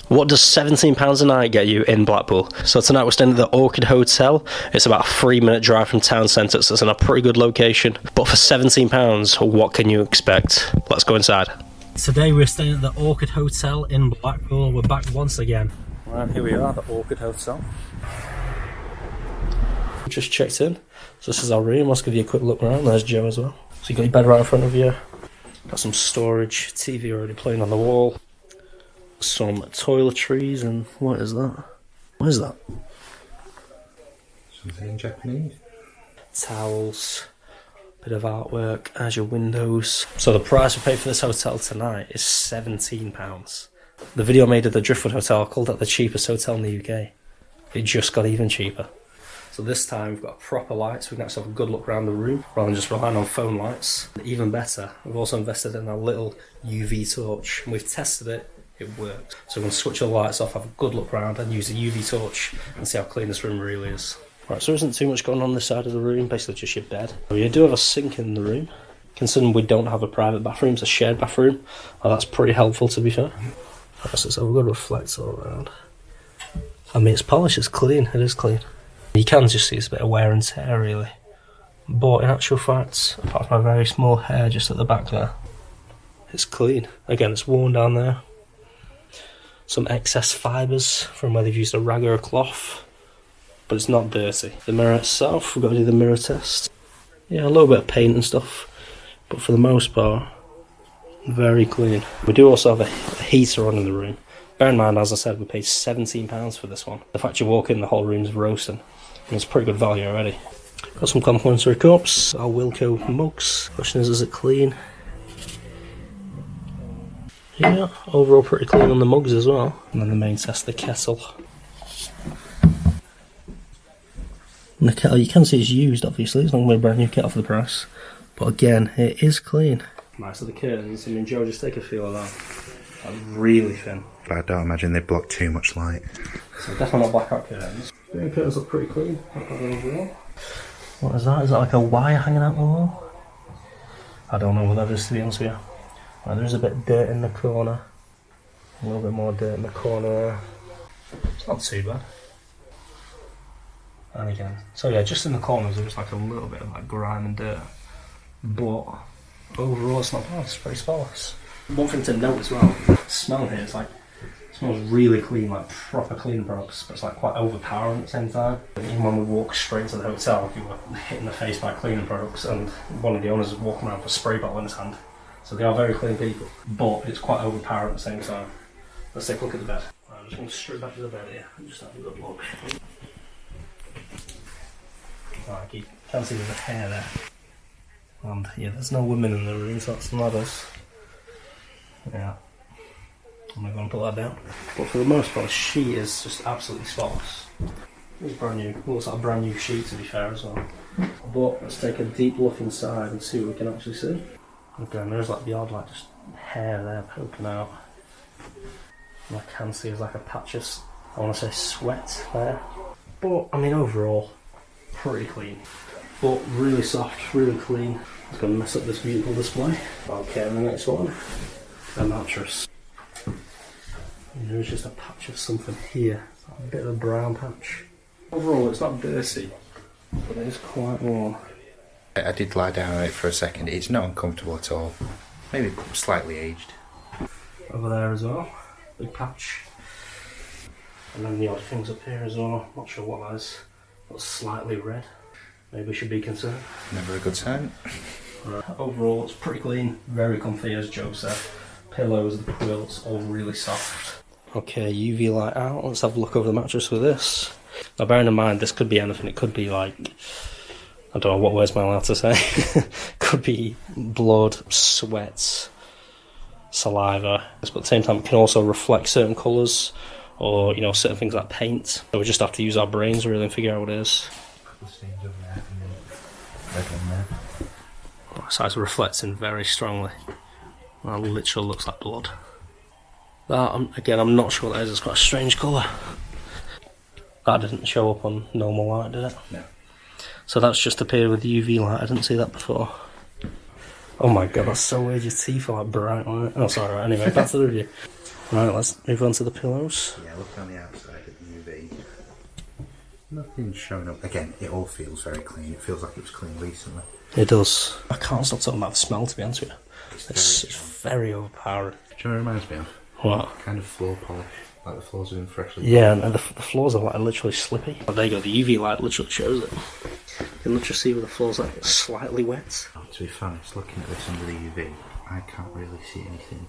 What does £17 a night get you in Blackpool? So tonight we're staying at the Orchid Hotel. It's about a 3-minute drive from town centre, so it's in a pretty good location. But for £17, what can you expect? Let's go inside. Today we're staying at the Orchid Hotel in Blackpool. We're back once again. Right, here we are, the Orchid Hotel. Just checked in. So this is our room. Let's give you a quick look around. There's Joe as well. So you got your bed right in front of you. Got some storage, TV already playing on the wall. Some toiletries and what is that? What is that? Something in Japanese. Towels, bit of artwork, as your windows. So the price we paid for this hotel tonight is £17. The video I made of the Driftwood Hotel, I called that the cheapest hotel in the UK. It just got even cheaper. So this time we've got proper lights, we can actually have a good look around the room rather than just relying on phone lights. And even better, we've also invested in a little UV torch and we've tested it. It works. So we're going to switch the lights off, have a good look around and use the UV torch and see how clean this room really is. Right, so there isn't too much going on this side of the room, basically just your bed. You do have a sink in the room. Considering we don't have a private bathroom, it's a shared bathroom. Oh, that's pretty helpful to be fair. So it's a good reflector all around. I mean, it's polished, it's clean, it is clean. You can just see it's a bit of wear and tear really. But in actual fact, apart from a very small hair just at the back there, it's clean. Again, it's worn down there. Some excess fibres from where they've used a rag or a cloth, but it's not dirty. The mirror itself, we've got to do the mirror test. Yeah, a little bit of paint and stuff, but for the most part, very clean. We do also have a heater on in the room. Bear in mind, as I said, we paid £17 for this one. The fact you walk in, the whole room's roasting. And it's pretty good value already. Got some complimentary cups, our Wilco mugs. Question is it clean? Yeah, overall pretty clean on the mugs as well. And then the main test, the kettle. And the kettle, you can see it's used obviously, it's not going to be a brand new kettle for the price. But again, it is clean. Right, so the curtains, I mean Joe, just take a feel of that. Like really thin. But I don't imagine they block too much light. So definitely not blackout curtains. The curtains look pretty clean. Overall. What is that? Is that like a wire hanging out the wall? I don't know what that is to be honest with you. Right, there is a bit of dirt in the corner. A little bit more dirt in the corner there. It's not too bad. And again, so yeah, just in the corners there's like a little bit of like grime and dirt. But overall it's not bad, it's pretty spotless. One thing to note as well, the smell here is like, it smells really clean, like proper cleaning products, but it's like quite overpowering at the same time. Even when we walk straight into the hotel, we were hit in the face by cleaning products and one of the owners is walking around with a spray bottle in his hand. So they are very clean people, but it's quite overpowering at the same time. Let's take a look at the bed. Right, I'm just going to straight back to the bed here and just have a good look. Right, you can see there's a hair there. And yeah, there's no women in the room, so that's not us. Yeah. I'm not going to put that down. But for the most part, the sheet is just absolutely spotless. It's brand new. It looks like a brand new sheet to be fair as well. But let's take a deep look inside and see what we can actually see. Again, there's like the odd like just hair there poking out. And I can see there's like a patch of, I want to say sweat there. But I mean overall, pretty clean. But really soft, really clean. It's going to mess up this beautiful display. Okay, the next one, the mattress. And there's just a patch of something here, a bit of a brown patch. Overall, it's not dirty, but it is quite warm. I did lie down on it for a second. It's not uncomfortable at all. Maybe slightly aged. Over there as well, big patch. And then the odd things up here as well. Not sure what that is. Looks slightly red. Maybe we should be concerned. Never a good sign. Right. Overall, it's pretty clean, very comfy as Joe said. Pillows, the quilts, all really soft. Okay, UV light out. Let's have a look over the mattress with this. Now bearing in mind, this could be anything. It could be like, I don't know what words am I allowed to say. Could be blood, sweat, saliva. But at the same time, it can also reflect certain colours or, you know, certain things like paint. So we just have to use our brains really and figure out what it is. So it's reflecting very strongly. That literally looks like blood. That, again, I'm not sure what that is. It's quite a strange colour. That didn't show up on normal light, did it? No. So that's just appeared with UV light. I didn't see that before. Oh my god, that's so weird. Your teeth are like bright light. Oh, sorry. Right, anyway, back to the review. Right, let's move on to the pillows. Yeah, look on the outside of the UV. Nothing's showing up. Again, it all feels very clean. It feels like it was clean recently. It does. I can't stop talking about the smell, to be honest with you. It's very overpowering. Do you know what it reminds me of? What? Kind of floor polish. Like the floors have been freshly Yeah, and the floors are like literally slippy. Oh, there you go, the UV light literally shows it. You can literally see where the floor's like slightly wet. Oh, to be honest, looking at this under the UV, I can't really see anything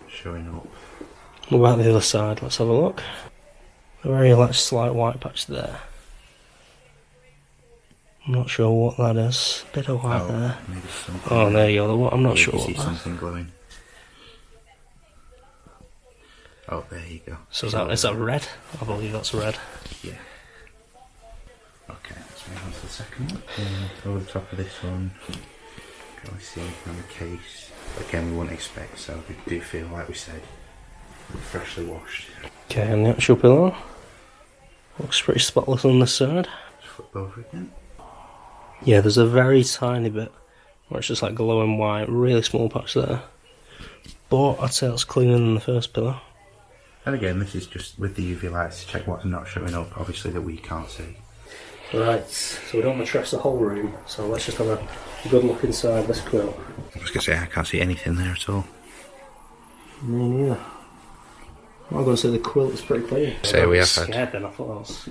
showing up. What about the other side? Let's have a look. A very like slight white patch there. I'm not sure what that is. Bit of white there. Maybe something. Oh, there you go. I'm not sure You what see that is. something glowing. Oh, there you go. So is that red? I believe that's red. Yeah. Okay, let's move on to the second one. Over the top of this one, can we see anything on the case? Again, we wouldn't expect, so we do feel, like we said, freshly washed. Okay, and the actual pillow looks pretty spotless on this side. Just flip over again. Yeah, there's a very tiny bit where it's just like glowing white, really small patch there. But I'd say it's cleaner than the first pillow. And again, this is just with the UV lights to check what's not showing up, obviously, that we can't see. Right, so we don't want to trash the whole room, so let's just have a good look inside this quilt. I was going to say, I can't see anything there at all. Me neither. I'm going to say the quilt is pretty clean. So we have scared had... then, I thought that was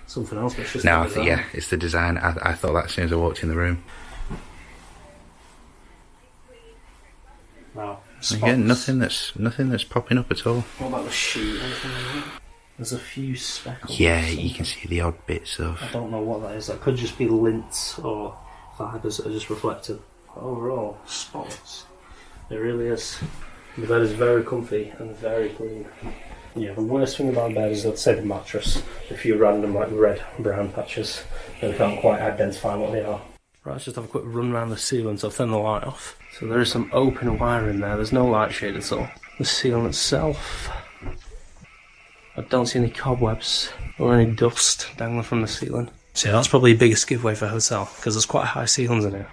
something else, but it's just... No, I think, yeah, it's the design. I thought that as soon as I walked in the room. Wow. Again, nothing that's popping up at all. What about the sheet? There's a few speckles. Yeah, you can see the odd bits of... I don't know what that is. That could just be lint or fibres that are just reflected. Overall, spotless. It really is. The bed is very comfy and very clean. Yeah, the worst thing about the bed is, I'd say, the mattress. A few random like red, brown patches and I can't quite identify what they are. Right, let's just have a quick run around the ceiling, so I've turned the light off. So there is some open wire in there, there's no light shade at all. The ceiling itself, I don't see any cobwebs or any dust dangling from the ceiling. So yeah, that's probably the biggest giveaway for a hotel, because there's quite high ceilings in here.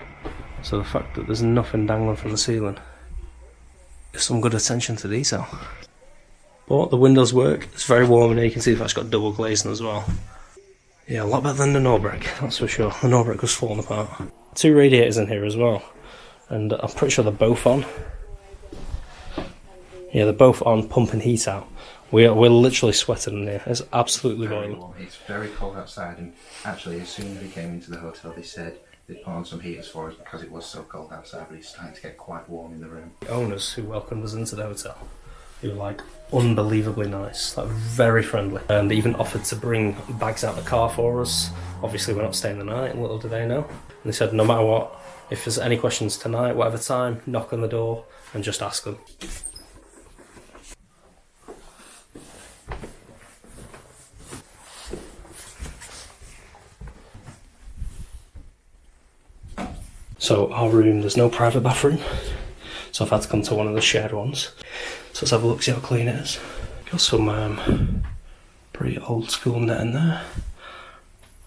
So the fact that there's nothing dangling from the ceiling is some good attention to detail. But the windows work, it's very warm in here, you can see the fact it's got double glazing as well. Yeah, a lot better than the Norbrick, that's for sure. The Norbrick was falling apart. 2 radiators in here as well, and I'm pretty sure they're both on. Yeah, they're both on, pumping heat out. We're literally sweating in here. It's absolutely boiling. It's very cold outside, and actually, as soon as we came into the hotel, they said they'd put on some heaters for us because it was so cold outside, but it's starting to get quite warm in the room. The owners who welcomed us into the hotel, they were like unbelievably nice, like very friendly, and they even offered to bring bags out the car for us. Obviously we're not staying the night, little do they know. And they said no matter what, if there's any questions tonight, whatever time, knock on the door and just ask them. So our room, there's no private bathroom, so I've had to come to one of the shared ones. So let's have a look, see how clean it is. Got some pretty old school net in there,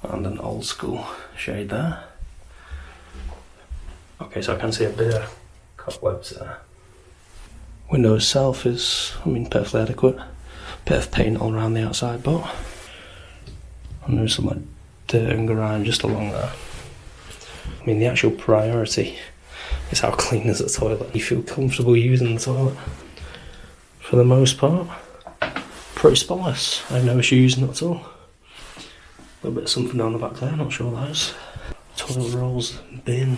and an old school shade there. Okay, so I can see a bit of cobwebs there. Window itself is, perfectly adequate. Bit of paint all around the outside, but and there's some like dirt and grime just along there. The actual priority is how clean is the toilet. You feel comfortable using the toilet. For the most part, pretty spotless. I have no issue using it at all. A little bit of something down the back there, not sure what that is. Toilet rolls, bin.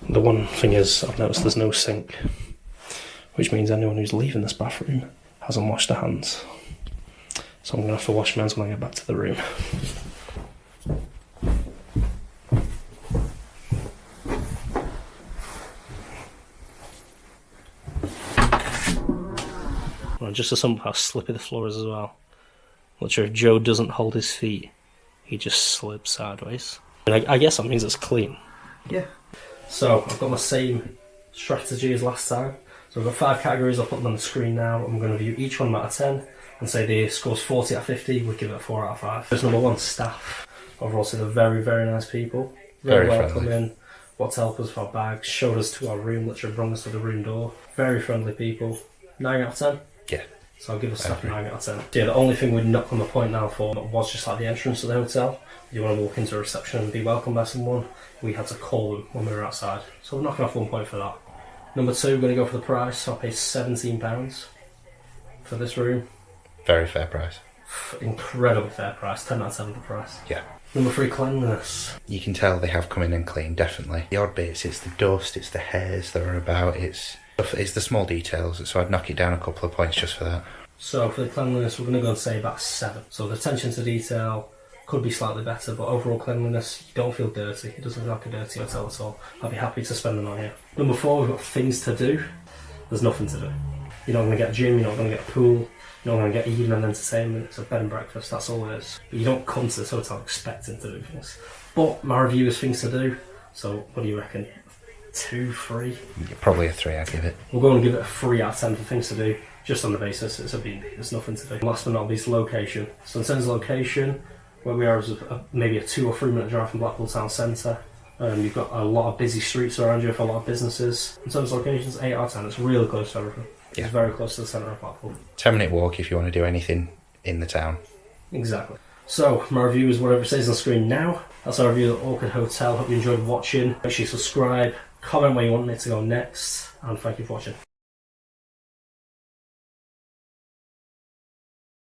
The one thing is, I've noticed there's no sink, which means anyone who's leaving this bathroom hasn't washed their hands. So I'm going to have to wash my hands when I get back to the room. Just to sum up how slippy the floor is as well. Literally, if Joe doesn't hold his feet, he just slips sideways. And I guess that means it's clean. Yeah. So I've got my same strategy as last time. So I've got 5 categories, I'll put them on the screen now. I'm going to review each one out of 10 and say the score's 40 out of 50, we'd give it a 4 out of 5. There's number 1, staff. Overall, so they're very, very nice people. Very welcoming. What's helped us with our bags, showed us to our room, literally brought us to the room door. Very friendly people. 9 out of 10? Yeah. So I'll give us stuff 9 out of 10. Yeah, the only thing we'd knock on the point now for was just like the entrance to the hotel. You want to walk into a reception and be welcomed by someone, we had to call them when we were outside. So we're knocking off 1 point for that. Number 2, we're going to go for the price. So I paid £17 for this room. Very fair price. Incredibly fair price. 10 out of 10 for the price. Yeah. Number 3, cleanliness. You can tell they have come in and cleaned, definitely. The odd bits, it's the dust, it's the hairs that are about, it's the small details, so I'd knock it down a couple of points just for that. So for the cleanliness, we're going to go and say about 7. So the attention to detail could be slightly better, but overall cleanliness, you don't feel dirty. It doesn't feel like a dirty hotel at all. I'd be happy to spend the night here. Number 4, we've got things to do. There's nothing to do. You're not going to get a gym, you're not going to get a pool, you're not going to get evening entertainment. It's a bed and breakfast, that's all it is. But you don't come to this hotel expecting to do things. But my review is things to do, so what do you reckon? 2, 3? Probably a 3, I'd give it. We'll go and give it a 3 out of 10 for things to do, just on the basis it's a B. There's nothing to do. Last but not least, location. So in terms of location, where we are is maybe a 2 or 3 minute drive from Blackpool town centre. You've got a lot of busy streets around you for a lot of businesses. In terms of locations, 8 out of 10. It's really close to everything. Yeah. It's very close to the centre of Blackpool. 10-minute walk if you want to do anything in the town. Exactly. So, my review is whatever it says on the screen now. That's our review of the Orchid Hotel. Hope you enjoyed watching. Make sure you subscribe, comment where you want it to go next, and thank you for watching.